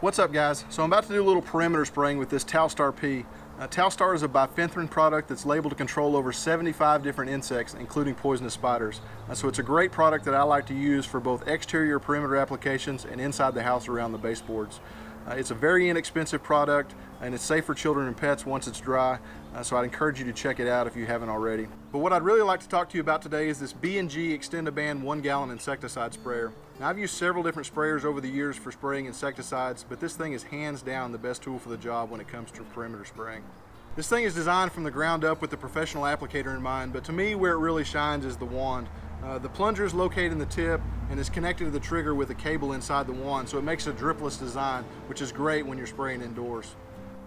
What's up, guys? So I'm about to do a little perimeter spraying with this Talstar P. Talstar is a bifenthrin product that's labeled to control over 75 different insects, including poisonous spiders. So it's a great product that I like to use for both exterior perimeter applications and inside the house around the baseboards. It's a very inexpensive product and it's safe for children and pets once it's dry, so I'd encourage you to check it out if you haven't already. But what I'd really like to talk to you about today is this B&G Extend-A-Band 1-gallon insecticide sprayer. Now, I've used several different sprayers over the years for spraying insecticides, but this thing is hands down the best tool for the job when it comes to perimeter spraying. This thing is designed from the ground up with the professional applicator in mind, but to me where it really shines is the wand. The plunger is located in the tip and is connected to the trigger with a cable inside the wand, so it makes a dripless design, which is great when you're spraying indoors.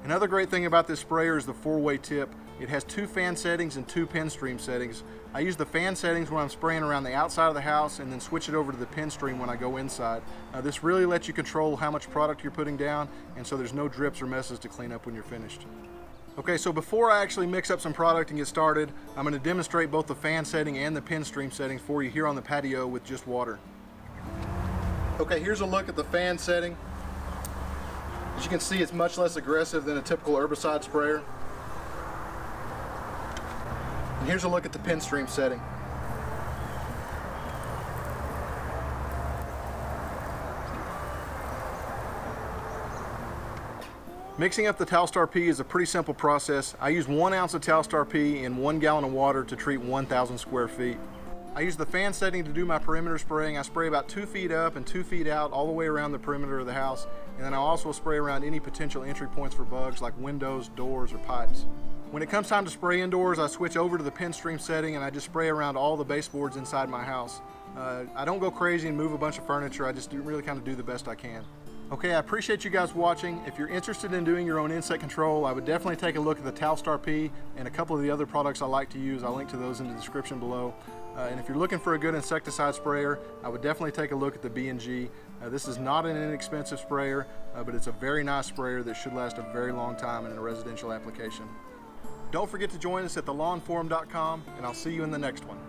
Another great thing about this sprayer is the 4-way tip. It has 2 fan settings and 2 pin stream settings. I use the fan settings when I'm spraying around the outside of the house and then switch it over to the pin stream when I go inside. This really lets you control how much product you're putting down, and so there's no drips or messes to clean up when you're finished. Okay, so before I actually mix up some product and get started, I'm going to demonstrate both the fan setting and the pin stream settings for you here on the patio with just water. Okay, here's a look at the fan setting. As you can see, it's much less aggressive than a typical herbicide sprayer. And here's a look at the pin stream setting. Mixing up the Talstar P is a pretty simple process. I use 1 ounce of Talstar P in 1 gallon of water to treat 1,000 square feet. I use the fan setting to do my perimeter spraying. I spray about 2 feet up and 2 feet out all the way around the perimeter of the house, and then I also spray around any potential entry points for bugs like windows, doors, or pipes. When it comes time to spray indoors, I switch over to the pin stream setting and I just spray around all the baseboards inside my house. I don't go crazy and move a bunch of furniture. I just really kind of do the best I can. Okay, I appreciate you guys watching. If you're interested in doing your own insect control, I would definitely take a look at the Talstar P and a couple of the other products I like to use. I'll link to those in the description below. And if you're looking for a good insecticide sprayer, I would definitely take a look at the B&G. This is not an inexpensive sprayer, but it's a very nice sprayer that should last a very long time in a residential application. Don't forget to join us at thelawnforum.com, and I'll see you in the next one.